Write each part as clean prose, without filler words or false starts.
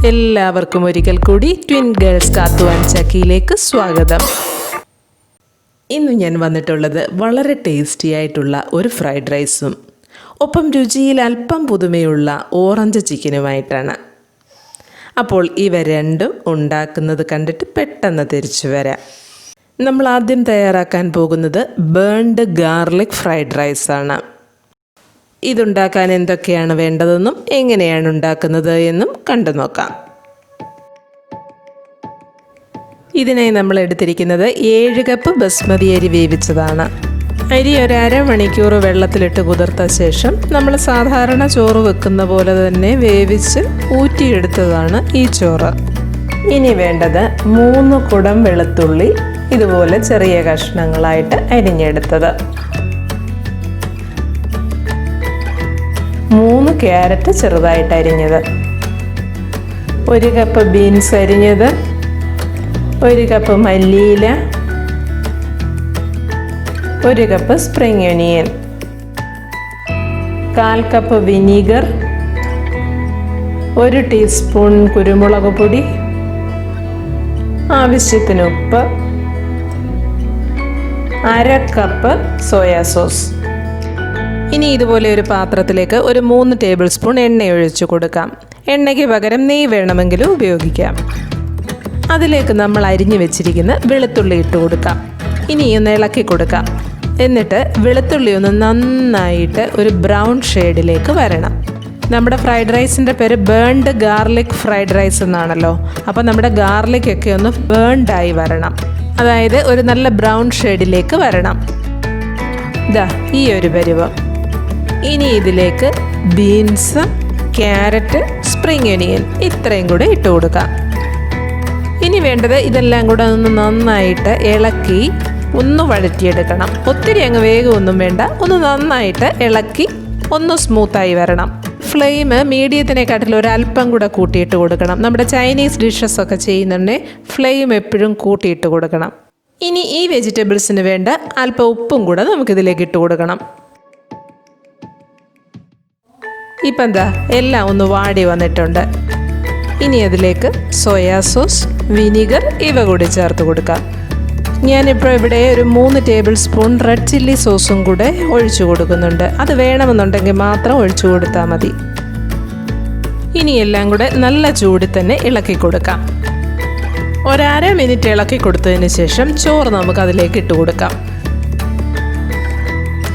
എല്ലാവർക്കും ഒരിക്കൽ കൂടി ട്വിൻ ഗേൾസ് കാത്തു ആൻഡ് ചക്കിയിലേക്ക് സ്വാഗതം. ഇന്ന് ഞാൻ വന്നിട്ടുള്ളത് വളരെ ടേസ്റ്റി ആയിട്ടുള്ള ഒരു ഫ്രൈഡ് റൈസും ഒപ്പം രുചിയിൽ അല്പം പുതുമയുള്ള ഓറഞ്ച് ചിക്കനുമായിട്ടാണ്. അപ്പോൾ ഇവ രണ്ടും ഉണ്ടാക്കുന്നത് കണ്ടിട്ട് പെട്ടെന്ന് തിരിച്ചു വരാം. നമ്മൾ ആദ്യം തയ്യാറാക്കാൻ പോകുന്നത് ബേൺഡ് ഗാർലിക് ഫ്രൈഡ് റൈസാണ്. ഇതുണ്ടാക്കാൻ എന്തൊക്കെയാണ് വേണ്ടതെന്നും എങ്ങനെയാണ് ഉണ്ടാക്കുന്നത് എന്നും കണ്ടു നോക്കാം. ഇതിനായി നമ്മൾ എടുത്തിരിക്കുന്നത് 7 കപ്പ് ബസ്മതി അരി വേവിച്ചതാണ്. അരി ഒരു അരമണിക്കൂർ വെള്ളത്തിലിട്ട് കുതിർത്ത ശേഷം നമ്മൾ സാധാരണ ചോറ് വെക്കുന്ന പോലെ തന്നെ വേവിച്ച് ഊറ്റിയെടുത്തതാണ് ഈ ചോറ്. ഇനി വേണ്ടത് 3 കുടം വെളുത്തുള്ളി ഇതുപോലെ ചെറിയ കഷ്ണങ്ങളായിട്ട് അരിഞ്ഞെടുത്തത്, 3 ക്യാരറ്റ് ചെറുതായിട്ട് അരിഞ്ഞത്, 1 കപ്പ് ബീൻസ് അരിഞ്ഞത്, 1 കപ്പ് മല്ലിയില, 1 cup spring onion, 1/4 cup vinegar, 1 teaspoon കുരുമുളക് പൊടി, ആവശ്യത്തിന് ഉപ്പ്, 1/2 കപ്പ് സോയാ സോസ്. ഇനി ഇതുപോലെ ഒരു പാത്രത്തിലേക്ക് ഒരു 3 ടേബിൾ സ്പൂൺ എണ്ണ ഒഴിച്ചു കൊടുക്കാം. എണ്ണയ്ക്ക് പകരം നെയ്യ് വേണമെങ്കിലും ഉപയോഗിക്കാം. അതിലേക്ക് നമ്മൾ അരിഞ്ഞു വെച്ചിരിക്കുന്ന വെളുത്തുള്ളി ഇട്ട് കൊടുക്കാം. ഇനി ഒന്ന് ഇളക്കി കൊടുക്കാം. എന്നിട്ട് വെളുത്തുള്ളി ഒന്ന് നന്നായിട്ട് ഒരു ബ്രൗൺ ഷെയ്ഡിലേക്ക് വരണം. നമ്മുടെ ഫ്രൈഡ് റൈസിൻ്റെ പേര് ബേൺഡ് ഗാർലിക് ഫ്രൈഡ് റൈസ് എന്നാണല്ലോ. അപ്പോൾ നമ്മുടെ ഗാർലിക്കൊക്കെ ഒന്ന് ബേൺഡായി വരണം, അതായത് ഒരു നല്ല ബ്രൗൺ ഷെയ്ഡിലേക്ക് വരണം. ഇതാ ഈ ഒരു പരുവം. ഇനി ഇതിലേക്ക് ബീൻസ്, ക്യാരറ്റ്, സ്പ്രിംഗ് ഒനിയൻ ഇത്രയും കൂടെ ഇട്ട് കൊടുക്കാം. ഇനി വേണ്ടത് ഇതെല്ലാം കൂടെ ഒന്ന് നന്നായിട്ട് ഇളക്കി ഒന്ന് വഴറ്റിയെടുക്കണം. ഒത്തിരി അങ്ങ് വേഗമൊന്നും വേണ്ട, ഒന്ന് നന്നായിട്ട് ഇളക്കി ഒന്ന് സ്മൂത്തായി വരണം. ഫ്ലെയിം മീഡിയത്തിനെക്കാട്ടിൽ ഒരല്പം കൂടെ കൂട്ടിയിട്ട് കൊടുക്കണം. നമ്മുടെ ചൈനീസ് ഡിഷസ് ഒക്കെ ചെയ്യുന്നുണ്ടെങ്കിൽ ഫ്ലെയിം എപ്പോഴും കൂട്ടിയിട്ട് കൊടുക്കണം. ഇനി ഈ വെജിറ്റബിൾസിന് വേണ്ട അല്പം ഉപ്പും കൂടെ നമുക്കിതിലേക്ക് ഇട്ട് കൊടുക്കണം. ഇപ്പം എന്താ എല്ലാം ഒന്ന് വാടി വന്നിട്ടുണ്ട്. ഇനി അതിലേക്ക് സോയാ സോസ്, വിനീഗർ ഇവ കൂടി ചേർത്ത് കൊടുക്കാം. ഞാനിപ്പോൾ ഇവിടെ ഒരു 3 ടേബിൾ സ്പൂൺ റെഡ് ചില്ലി സോസും കൂടെ ഒഴിച്ചു കൊടുക്കുന്നുണ്ട്. അത് വേണമെന്നുണ്ടെങ്കിൽ മാത്രം ഒഴിച്ചു കൊടുത്താൽ മതി. ഇനി എല്ലാം കൂടെ നല്ല ചൂടിൽ തന്നെ ഇളക്കി കൊടുക്കാം. 1/2 മിനിറ്റ് ഇളക്കി കൊടുത്തതിന് ശേഷം ചോറ് നമുക്ക് അതിലേക്ക് ഇട്ട് കൊടുക്കാം.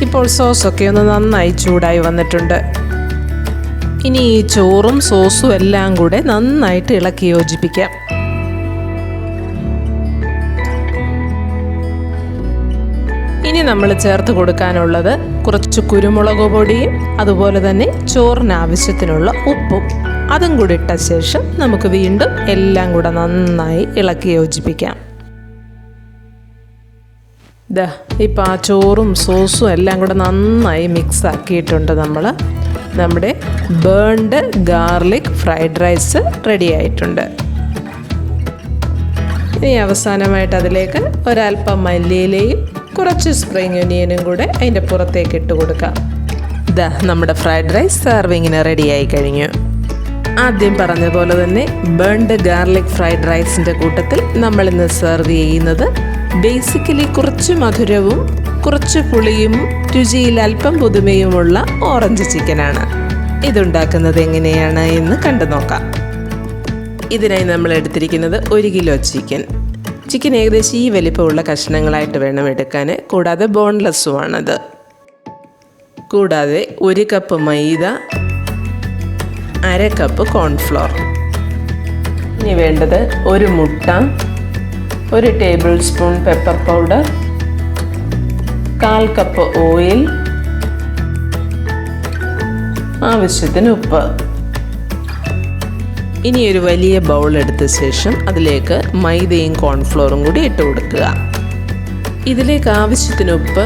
ഇപ്പോൾ സോസൊക്കെ ഒന്ന് നന്നായി ചൂടായി വന്നിട്ടുണ്ട്. ഇനി ഈ ചോറും സോസും എല്ലാം കൂടെ നന്നായിട്ട് ഇളക്കി യോജിപ്പിക്കാം. ഇനി നമ്മൾ ചേർത്ത് കൊടുക്കാനുള്ളത് കുറച്ച് കുരുമുളക് പൊടിയും അതുപോലെ തന്നെ ചോറിന് ആവശ്യത്തിനുള്ള ഉപ്പും. അതും കൂടി ഇട്ട ശേഷം നമുക്ക് വീണ്ടും എല്ലാം കൂടെ നന്നായി ഇളക്കി യോജിപ്പിക്കാം. ഇതാ ഇപ്പം ആ ചോറും സോസും എല്ലാം കൂടെ നന്നായി മിക്സ് ആക്കിയിട്ടുണ്ട്. നമ്മുടെ burned garlic fried rice ready ആയിട്ടുണ്ട്. ഇനി അവസാനമായിട്ട് അതിലേക്ക് ഒരല്പം മല്ലിയിലയും കുറച്ച് സ്പ്രിംഗ് ഒനിയനും കൂടെ അതിൻ്റെ പുറത്തേക്ക് ഇട്ട് കൊടുക്കാം. ഇതാ നമ്മുടെ ഫ്രൈഡ് റൈസ് സെർവിങ്ങിന് റെഡിയായി കഴിഞ്ഞു. ആദ്യം പറഞ്ഞ പോലെ തന്നെ ബേൺഡ് ഗാർലിക് ഫ്രൈഡ് റൈസിൻ്റെ കൂട്ടത്തിൽ നമ്മളിന്ന് സെർവ് ചെയ്യുന്നത് ബേസിക്കലി കുറച്ച് മധുരവും കുറച്ച് പുളിയും രുചിയിൽ അല്പം പുതുമയുമുള്ള ഓറഞ്ച് ചിക്കനാണ്. ഇതുണ്ടാക്കുന്നത് എങ്ങനെയാണ് എന്ന് കണ്ടു നോക്കാം. ഇതിനായി നമ്മൾ എടുത്തിരിക്കുന്നത് 1 കിലോ ചിക്കൻ ഏകദേശം ഈ വലിപ്പമുള്ള കഷ്ണങ്ങളായിട്ട് വേണം എടുക്കാൻ. കൂടാതെ ബോൺലെസ്സുമാണത്. കൂടാതെ 1 കപ്പ് മൈദ, 1/2 കപ്പ് കോൺഫ്ലോർ. ഇനി വേണ്ടത് 1 മുട്ട, 1 table spoon pepper powder, 1/4 cup oil, ആവശ്യത്തിന് ഉപ്പ്. ഇനി ഒരു വലിയ ബൗൾ എടുത്ത ശേഷം അതിലേക്ക് മൈദയും കോൺഫ്ലോറും കൂടി ഇട്ട് കൊടുക്കുക. ഇതിലേക്ക് ആവശ്യത്തിന് ഉപ്പ്,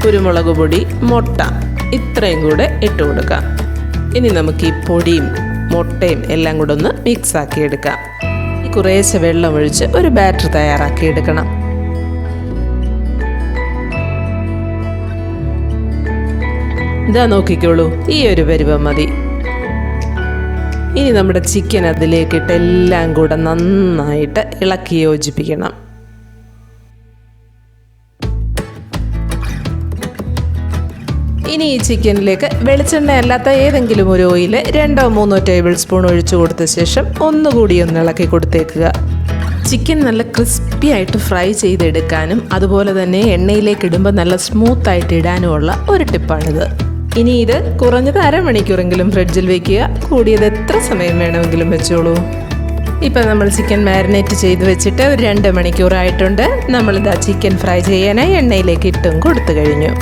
കുരുമുളക് പൊടി, മുട്ട ഇത്രയും കൂടെ ഇട്ട് കൊടുക്കാം. ഇനി നമുക്ക് ഈ പൊടിയും മുട്ടയും എല്ലാം കൂടെ ഒന്ന് മിക്സ് ആക്കി എടുക്കാം. കുറേശ്ശെ വെള്ളം ഒഴിച്ച് ഒരു ബാറ്റർ തയ്യാറാക്കി എടുക്കണം. ഇതാ നോക്കിക്കോളൂ, ഈ ഒരു പരുവം മതി. ഇനി നമ്മുടെ ചിക്കൻ അതിലേക്കിട്ട് എല്ലാം കൂടെ നന്നായിട്ട് ഇളക്കി യോജിപ്പിക്കണം. ഇനി ഈ ചിക്കനിലേക്ക് വെളിച്ചെണ്ണ അല്ലാത്ത ഏതെങ്കിലും ഒരു ഓയിൽ 2-3 ടേബിൾ സ്പൂൺ ഒഴിച്ചു കൊടുത്ത ശേഷം ഒന്നുകൂടി ഒന്ന് ഇളക്കി കൊടുത്തേക്കുക. ചിക്കൻ നല്ല ക്രിസ്പി ആയിട്ട് ഫ്രൈ ചെയ്തെടുക്കാനും അതുപോലെ തന്നെ എണ്ണയിലേക്ക് ഇടുമ്പോൾ നല്ല സ്മൂത്തായിട്ട് ഇടാനുമുള്ള ഒരു ടിപ്പാണിത്. ഇനി ഇത് കുറഞ്ഞത് അരമണിക്കൂറെങ്കിലും ഫ്രിഡ്ജിൽ വെക്കുക. കൂടിയത് എത്ര സമയം വേണമെങ്കിലും വെച്ചോളൂ. ഇപ്പം നമ്മൾ ചിക്കൻ മാരിനേറ്റ് ചെയ്ത് വെച്ചിട്ട് ഒരു 2 മണിക്കൂറായിട്ടുണ്ട്. നമ്മളിതാ ചിക്കൻ ഫ്രൈ ചെയ്യാനായി എണ്ണയിലേക്ക് ഇട്ടും കൊടുത്തു കഴിഞ്ഞു.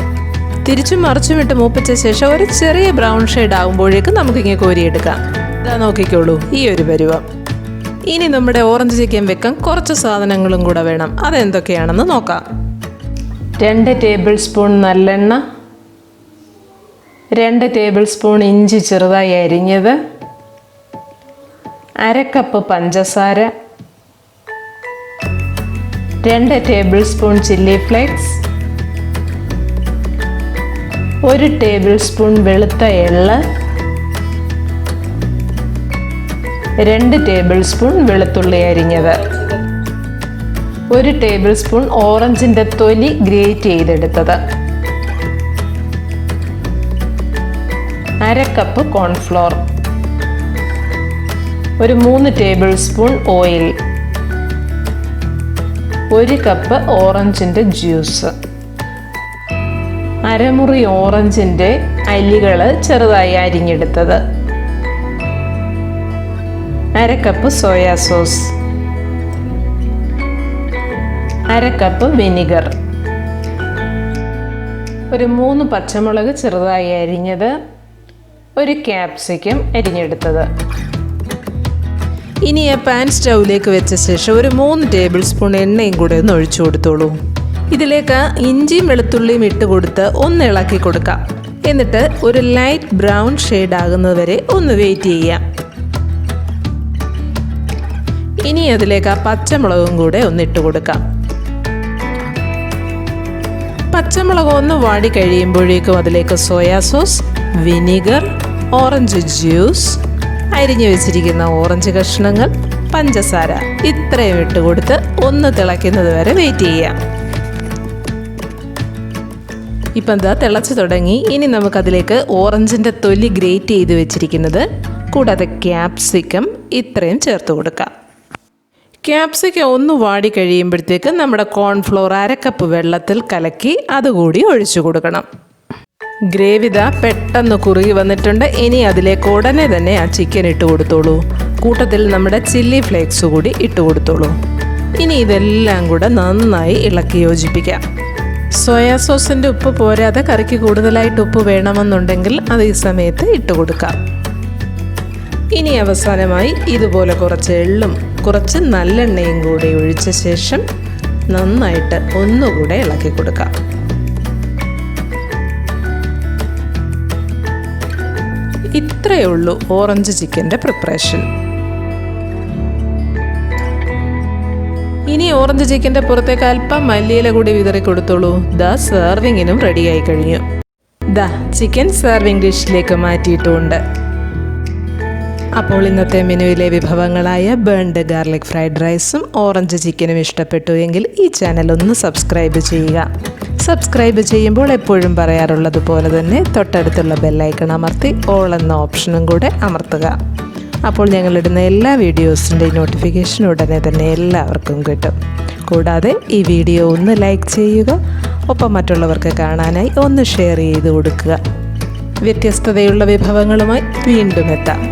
തിരിച്ചും മറിച്ചും ഇട്ട് മൂപ്പിച്ച ശേഷം ഒരു ചെറിയ ബ്രൗൺ ഷെയ്ഡ് ആകുമ്പോഴേക്കും നമുക്കിങ്ങനെ കോരിയെടുക്കാം. ഇതാ നോക്കിക്കോളൂ, ഈ ഒരു പരുവം. ഇനി നമ്മുടെ ഓറഞ്ച് ചിക്കൻ വെക്കാൻ കുറച്ച് സാധനങ്ങളും കൂടെ വേണം. അതെന്തൊക്കെയാണെന്ന് നോക്കാം. 2 ടേബിൾ സ്പൂൺ നല്ലെണ്ണ, 2 ടേബിൾ സ്പൂൺ ഇഞ്ചി ചെറുതായി അരിഞ്ഞത്, 1/2 കപ്പ് പഞ്ചസാര, 2 table spoon chilli flakes, 1 table spoon വെളുത്ത എള്ള്, 2 ടേബിൾ സ്പൂൺ വെളുത്തുള്ളി അരിഞ്ഞത്, 1 ടേബിൾ സ്പൂൺ ഓറഞ്ചിൻ്റെ തൊലി ഗ്രേറ്റ് ചെയ്തെടുത്തത്, 1/2 കപ്പ് കോൺഫ്ലോർ, ഒരു 3 ടേബിൾ സ്പൂൺ ഓയിൽ, 1 കപ്പ് ഓറഞ്ചിൻ്റെ ജ്യൂസ്, അരമുറി ഓറഞ്ചിൻ്റെ അല്ലികൾ ചെറുതായി അരിഞ്ഞെടുത്തത്, 1/2 cup soya sauce, 1/2 cup vinegar, ഒരു 3 പച്ചമുളക് ചെറുതായി അരിഞ്ഞത്, 1 ക്യാപ്സിക്കം അരിഞ്ഞെടുത്തത്. ഇനി ആ പാൻ സ്റ്റൗവിലേക്ക് വെച്ച ശേഷം ഒരു 3 ടേബിൾ സ്പൂൺ എണ്ണയും കൂടെ ഒന്ന് ഒഴിച്ചു കൊടുത്തോളൂ. ഇതിലേക്ക് ഇഞ്ചിയും വെളുത്തുള്ളിയും ഇട്ട് കൊടുത്ത് ഒന്ന് ഇളക്കി കൊടുക്കാം. എന്നിട്ട് ഒരു ലൈറ്റ് ബ്രൗൺ ഷെയ്ഡ് ആകുന്നത് വരെ ഒന്ന് വെയിറ്റ് ചെയ്യാം. ഇനി അതിലേക്ക് ആ പച്ചമുളകും കൂടെ ഒന്നിട്ട് കൊടുക്കാം. പച്ചമുളക് ഒന്ന് വാടി കഴിയുമ്പോഴേക്കും അതിലേക്ക് soya sauce, vinegar, orange juice, അരിഞ്ഞു വെച്ചിരിക്കുന്ന ഓറഞ്ച് കഷ്ണങ്ങൾ, പഞ്ചസാര ഇത്രയും ഇട്ട് കൊടുത്ത് ഒന്ന് തിളയ്ക്കുന്നത് വരെ വെയിറ്റ് ചെയ്യാം. ഇപ്പം എന്താ തിളച്ച് തുടങ്ങി. ഇനി നമുക്കതിലേക്ക് ഓറഞ്ചിൻ്റെ തൊലി ഗ്രേറ്റ് ചെയ്ത് വെച്ചിരിക്കുന്നത് കൂടാതെ ക്യാപ്സിക്കം ഇത്രയും ചേർത്ത് കൊടുക്കാം. ക്യാപ്സിക്കം ഒന്ന് വാടി കഴിയുമ്പോഴത്തേക്ക് നമ്മുടെ കോൺഫ്ലോർ 1/2 കപ്പ് വെള്ളത്തിൽ കലക്കി അതുകൂടി ഒഴിച്ചു കൊടുക്കണം. ഗ്രേവി ദാ പെട്ടെന്ന് കുറുകി വന്നിട്ടുണ്ട്. ഇനി അതിലേക്ക് ഉടനെ തന്നെ ആ ചിക്കൻ ഇട്ട് കൊടുത്തോളൂ. കൂട്ടത്തിൽ നമ്മുടെ ചില്ലി ഫ്ലേക്സ് കൂടി ഇട്ട് കൊടുത്തോളൂ. ഇനി ഇതെല്ലാം കൂടെ നന്നായി ഇളക്കി യോജിപ്പിക്കാം. സോയാ സോസിൻ്റെ ഉപ്പ് പോരാതെ കറിക്ക് കൂടുതലായിട്ട് ഉപ്പ് വേണമെന്നുണ്ടെങ്കിൽ അത് ഈ സമയത്ത് ഇട്ട് കൊടുക്കാം. ഇനി അവസാനമായി ഇതുപോലെ കുറച്ച് എള്ളും കുറച്ച് നല്ലെണ്ണയും കൂടി ഒഴിച്ച ശേഷം നന്നായിട്ട് ഒന്നുകൂടെ ഇളക്കി കൊടുക്കാം. ഇത്രയേ ഉള്ളൂ ഓറഞ്ച് ചിക്കൻ്റെ പ്രിപ്പറേഷൻ. ഇനി ഓറഞ്ച് ചിക്കൻ്റെ പുറത്തേക്ക് അല്പം മല്ലിയില കൂടി വിതറി കൊടുത്തോളൂ. ദാ സെർവിങ്ങിനും റെഡിയായി കഴിഞ്ഞു. ദാ ചിക്കൻ സെർവിങ് ഡിഷിലേക്ക് മാറ്റിയിട്ടുമുണ്ട്. അപ്പോൾ ഇന്നത്തെ മെനുവിലെ വിഭവങ്ങളായ ബേൺഡ് ഗാർലിക് ഫ്രൈഡ് റൈസും ഓറഞ്ച് ചിക്കനും ഇഷ്ടപ്പെട്ടു എങ്കിൽ ഈ ചാനൽ ഒന്ന് സബ്സ്ക്രൈബ് ചെയ്യുക. സബ്സ്ക്രൈബ് ചെയ്യുമ്പോൾ എപ്പോഴും പറയാറുള്ളത് പോലെ തന്നെ തൊട്ടടുത്തുള്ള ബെല്ലൈക്കൺ അമർത്തി ഓൾ എന്ന ഓപ്ഷനും കൂടെ അമർത്തുക. അപ്പോൾ ഞങ്ങളിടുന്ന എല്ലാ വീഡിയോസിൻ്റെയും നോട്ടിഫിക്കേഷൻ ഉടനെ തന്നെ എല്ലാവർക്കും കിട്ടും. കൂടാതെ ഈ വീഡിയോ ഒന്ന് ലൈക്ക് ചെയ്യുക. ഒപ്പം മറ്റുള്ളവർക്ക് കാണാനായി ഒന്ന് ഷെയർ ചെയ്ത് കൊടുക്കുക. വ്യത്യസ്തതയുള്ള വിഭവങ്ങളുമായി വീണ്ടും എത്താം.